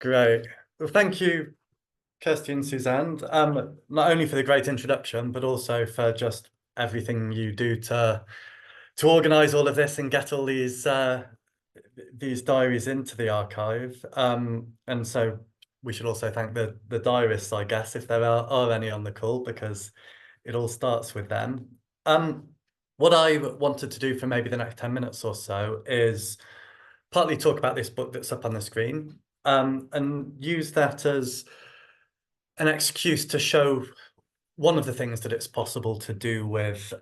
Great. Well, thank you, Kirsty and Suzanne, not only for the great introduction, but also for just everything you do to organise all of this and get all these diaries into the archive. And so we should also thank the diarists, I guess, if there are any on the call, because it all starts with them. What I wanted to do for maybe the next 10 minutes or so is partly talk about this book that's up on the screen, and use that as an excuse to show one of the things that it's possible to do with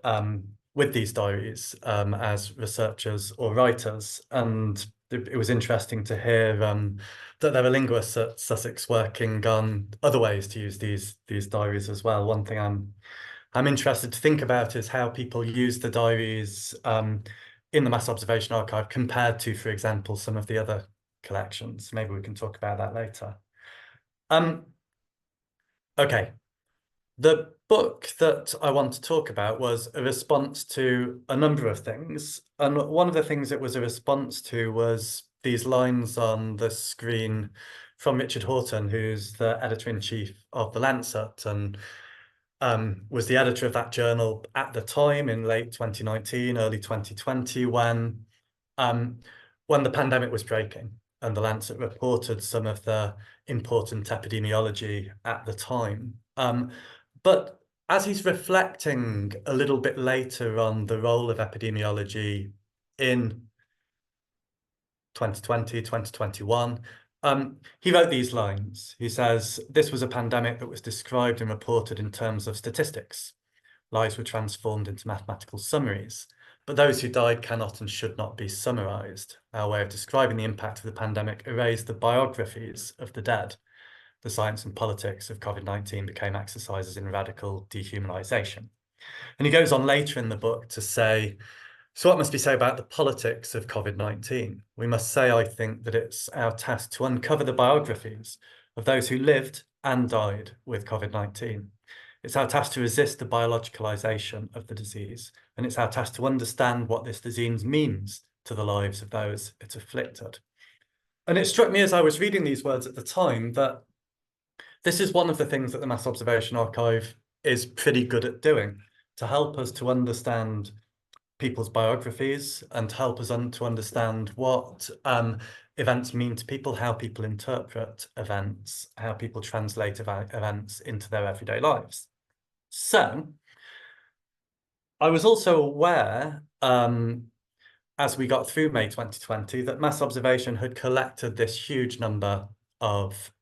these diaries as researchers or writers. And it was interesting to hear that there are linguists at Sussex working on other ways to use these diaries as well. One thing I'm interested to think about is how people use the diaries in the Mass Observation Archive compared to, for example, some of the other collections. Maybe we can talk about that later. Okay. The book that I want to talk about was a response to a number of things. And one of the things it was a response to was these lines on the screen from Richard Horton, who's the editor-in-chief of The Lancet and was the editor of that journal at the time in late 2019, early 2020, when the pandemic was breaking and The Lancet reported some of the important epidemiology at the time. But as he's reflecting a little bit later on the role of epidemiology in 2020, 2021, he wrote these lines. He says, "This was a pandemic that was described and reported in terms of statistics. Lives were transformed into mathematical summaries, but those who died cannot and should not be summarized. Our way of describing the impact of the pandemic erased the biographies of the dead. The science and politics of COVID-19 became exercises in radical dehumanization." And he goes on later in the book to say, "So what must we say about the politics of COVID-19? We must say, I think, that it's our task to uncover the biographies of those who lived and died with COVID-19. It's our task to resist the biologicalization of the disease, and it's our task to understand what this disease means to the lives of those it afflicted." And it struck me as I was reading these words at the time that this is one of the things that the Mass Observation Archive is pretty good at doing, to help us to understand people's biographies and help us to understand what events mean to people, how people interpret events, how people translate events into their everyday lives. So I was also aware, as we got through May 2020, that Mass Observation had collected this huge number of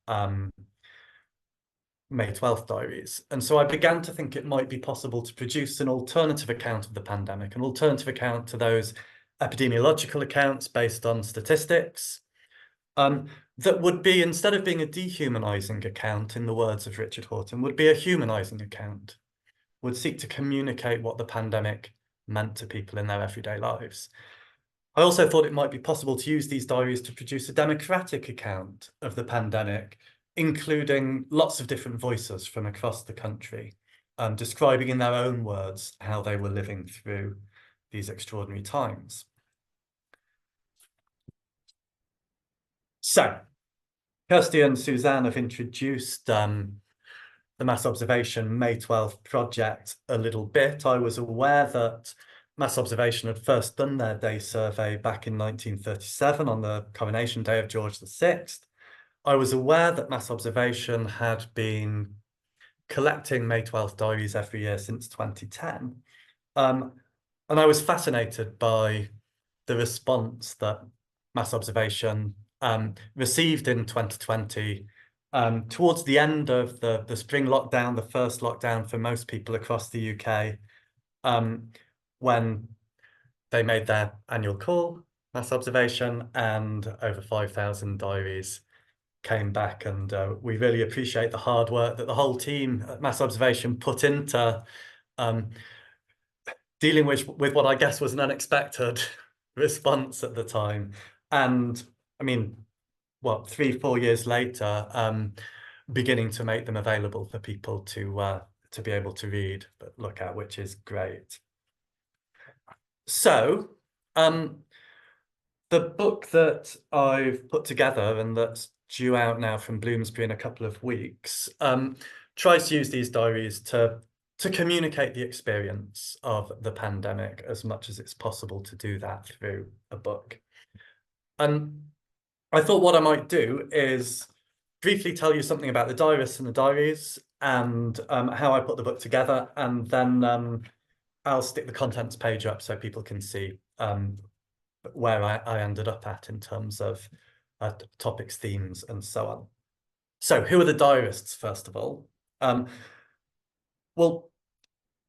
May 12th diaries. And so I began to think it might be possible to produce an alternative account of the pandemic, an alternative account to those epidemiological accounts based on statistics, that would be, instead of being a dehumanizing account, in the words of Richard Horton, would be a humanizing account, would seek to communicate what the pandemic meant to people in their everyday lives. I also thought it might be possible to use these diaries to produce a democratic account of the pandemic, including lots of different voices from across the country, describing in their own words how they were living through these extraordinary times. So, Kirsty and Suzanne have introduced the Mass Observation May 12th project a little bit. I was aware that Mass Observation had first done their day survey back in 1937 on the coronation day of George VI. I was aware that Mass Observation had been collecting May 12th diaries every year since 2010. And I was fascinated by the response that Mass Observation received in 2020 towards the end of the spring lockdown, the first lockdown for most people across the UK, when they made their annual call, Mass Observation, and over 5,000 diaries came back. And we really appreciate the hard work that the whole team at Mass Observation put into dealing with what I guess was an unexpected response at the time. And I mean, what, 3-4 years later, beginning to make them available for people to be able to read, but look at, which is great. So the book that I've put together and that's due out now from Bloomsbury in a couple of weeks, tries to use these diaries to communicate the experience of the pandemic as much as it's possible to do that through a book. And I thought what I might do is briefly tell you something about the diarists and the diaries and how I put the book together, and then I'll stick the contents page up so people can see where I ended up at in terms of topics, themes, and so on. So who are the diarists, first of all? Well,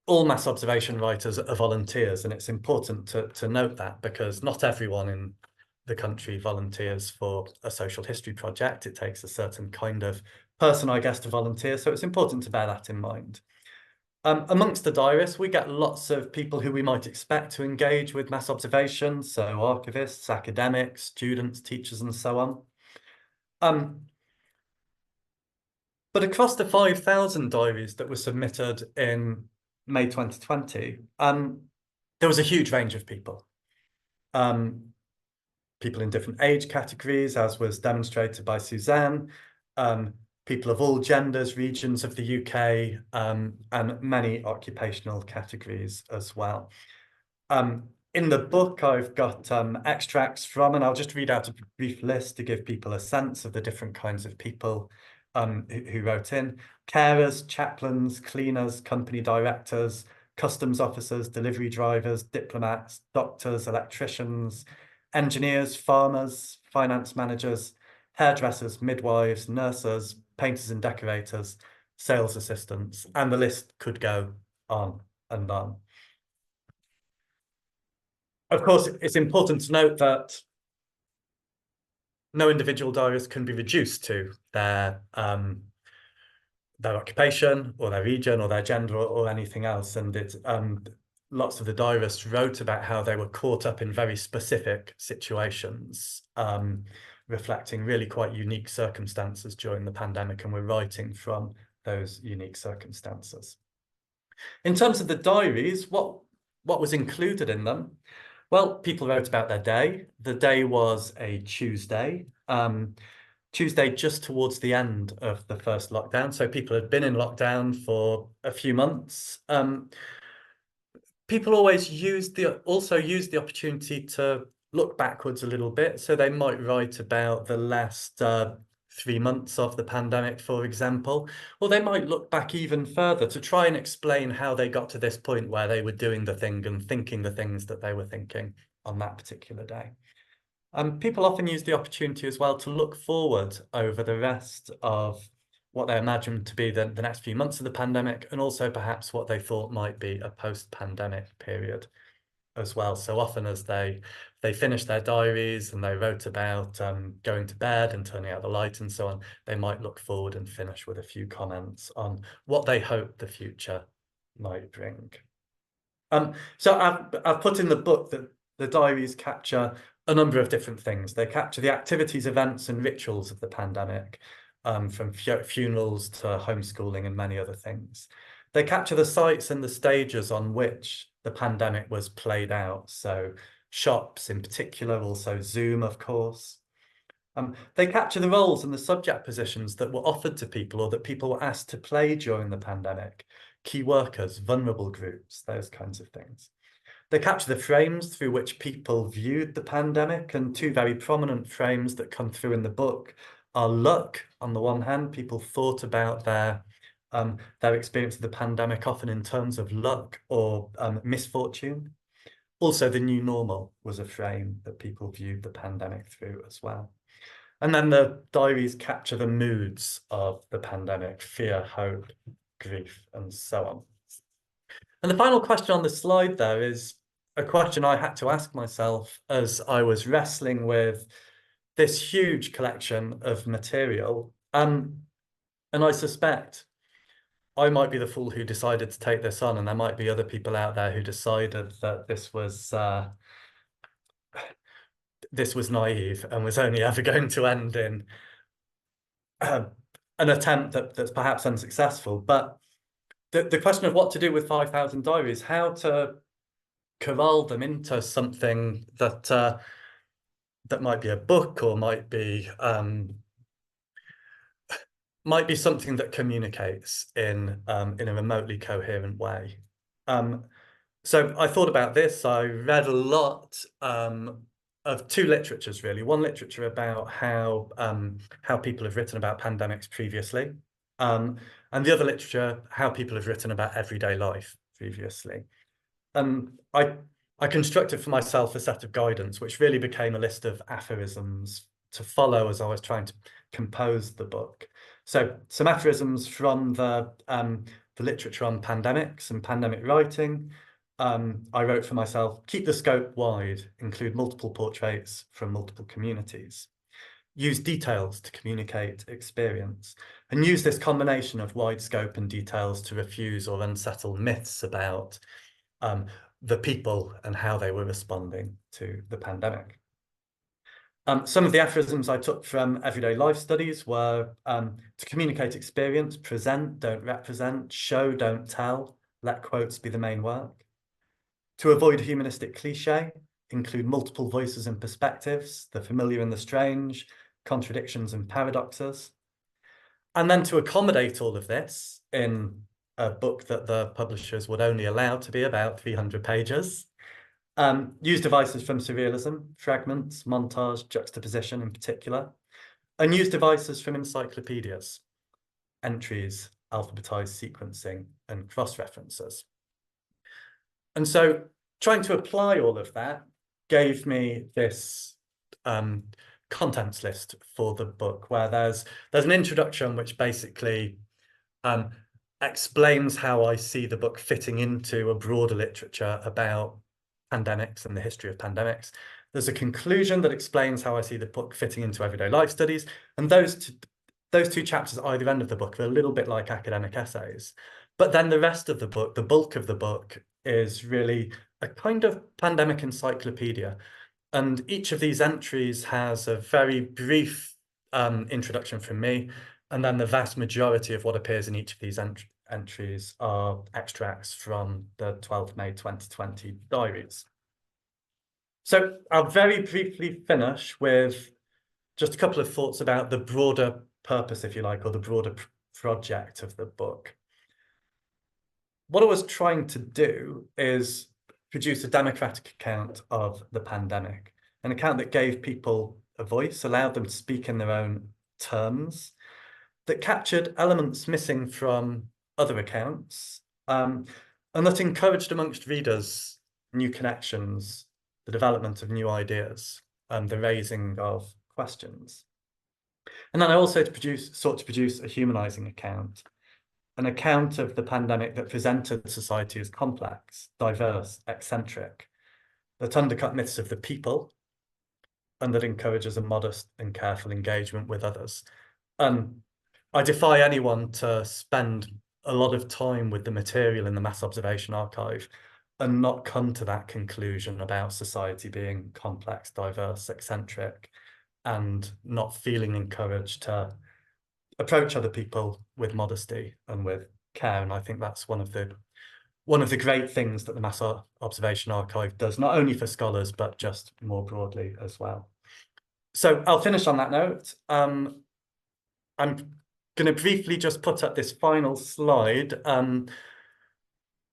all mass observation writers are volunteers, and it's important to note that, because not everyone in the country volunteers for a social history project. It takes a certain kind of person, I guess, to volunteer, so it's important to bear that in mind. Amongst the diarists, we get lots of people who we might expect to engage with mass observation, so archivists, academics, students, teachers, and so on. But across the 5,000 diaries that were submitted in May 2020, there was a huge range of people. People in different age categories, as was demonstrated by Suzanne, people of all genders, regions of the UK, and many occupational categories as well. In the book, I've got extracts from, and I'll just read out a brief list to give people a sense of the different kinds of people who wrote in. Carers, chaplains, cleaners, company directors, customs officers, delivery drivers, diplomats, doctors, electricians, engineers, farmers, finance managers, hairdressers, midwives, nurses, painters and decorators, sales assistants, and the list could go on and on. Of course, it's important to note that no individual diarist can be reduced to their occupation or their region or their gender or anything else. And it's lots of the diarists wrote about how they were caught up in very specific situations, reflecting really quite unique circumstances during the pandemic, and were writing from those unique circumstances. In terms of the diaries, what was included in them? Well, people wrote about their day. The day was a Tuesday. Tuesday just towards the end of the first lockdown. So people had been in lockdown for a few months. People always also used the opportunity to look backwards a little bit. So they might write about the last 3 months of the pandemic, for example, or they might look back even further to try and explain how they got to this point where they were doing the thing and thinking the things that they were thinking on that particular day. People often use the opportunity as well to look forward over the rest of what they imagined to be the next few months of the pandemic, and also perhaps what they thought might be a post-pandemic period as well. So often as they finished their diaries and they wrote about going to bed and turning out the light and so on, they might look forward and finish with a few comments on what they hope the future might bring. So I've put in the book that the diaries capture a number of different things. They capture the activities, events, and rituals of the pandemic, from funerals to homeschooling and many other things. They capture the sites and the stages on which the pandemic was played out. So shops in particular, also Zoom, of course. They capture the roles and the subject positions that were offered to people or that people were asked to play during the pandemic. Key workers, vulnerable groups, those kinds of things. They capture the frames through which people viewed the pandemic, and two very prominent frames that come through in the book are luck. On the one hand, people thought about their experience of the pandemic often in terms of luck or misfortune. Also, the new normal was a frame that people viewed the pandemic through as well. And then the diaries capture the moods of the pandemic: fear, hope, grief, and so on. And the final question on the slide there is a question I had to ask myself as I was wrestling with this huge collection of material. And I suspect I might be the fool who decided to take this on, and there might be other people out there who decided that this was naive and was only ever going to end in an attempt that's perhaps unsuccessful. But the question of what to do with 5,000 diaries, how to corral them into something that that might be a book or might be might be something that communicates in a remotely coherent way. So I thought about this. I read a lot of two literatures, really. One literature about how people have written about pandemics previously, um, and the other literature how people have written about everyday life previously. And I constructed for myself a set of guidance, which really became a list of aphorisms to follow as I was trying to compose the book. So some aphorisms from the literature on pandemics and pandemic writing. I wrote for myself, keep the scope wide, include multiple portraits from multiple communities. Use details to communicate experience, and use this combination of wide scope and details to refuse or unsettle myths about the people and how they were responding to the pandemic. Some of the aphorisms I took from everyday life studies were to communicate experience, present, don't represent, show, don't tell, let quotes be the main work. To avoid humanistic cliche, include multiple voices and perspectives, the familiar and the strange, contradictions and paradoxes. And then to accommodate all of this in a book that the publishers would only allow to be about 300 pages, use devices from surrealism, fragments, montage, juxtaposition in particular, and use devices from encyclopedias, entries, alphabetized sequencing, and cross-references. And so trying to apply all of that gave me this contents list for the book, where there's an introduction which basically explains how I see the book fitting into a broader literature about pandemics and the history of pandemics. There's a conclusion that explains how I see the book fitting into everyday life studies. And those two chapters at either end of the book are a little bit like academic essays. But then the rest of the book, the bulk of the book, is really a kind of pandemic encyclopedia. And each of these entries has a very brief introduction from me. And then the vast majority of what appears in each of these entries are extracts from the 12th May 2020 diaries. So I'll very briefly finish with just a couple of thoughts about the broader purpose, if you like, or the broader project of the book. What I was trying to do is produce a democratic account of the pandemic, an account that gave people a voice, allowed them to speak in their own terms, that captured elements missing from other accounts, and that encouraged amongst readers new connections, the development of new ideas, and the raising of questions. And then I also sought to produce a humanizing account, an account of the pandemic that presented society as complex, diverse, eccentric, that undercut myths of the people, and that encourages a modest and careful engagement with others. I defy anyone to spend a lot of time with the material in the Mass Observation Archive and not come to that conclusion about society being complex, diverse, eccentric, and not feeling encouraged to approach other people with modesty and with care. And I think that's one of the great things that the Mass Observation Archive does, not only for scholars, but just more broadly as well. So I'll finish on that note. I'm going to briefly just put up this final slide.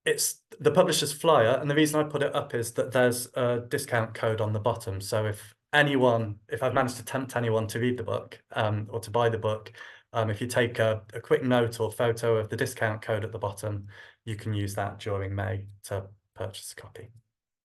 It's the publisher's flyer, and the reason I put it up is that there's a discount code on the bottom. So if I've managed to tempt anyone to read the book or to buy the book, if you take a quick note or photo of the discount code at the bottom, you can use that during May to purchase a copy.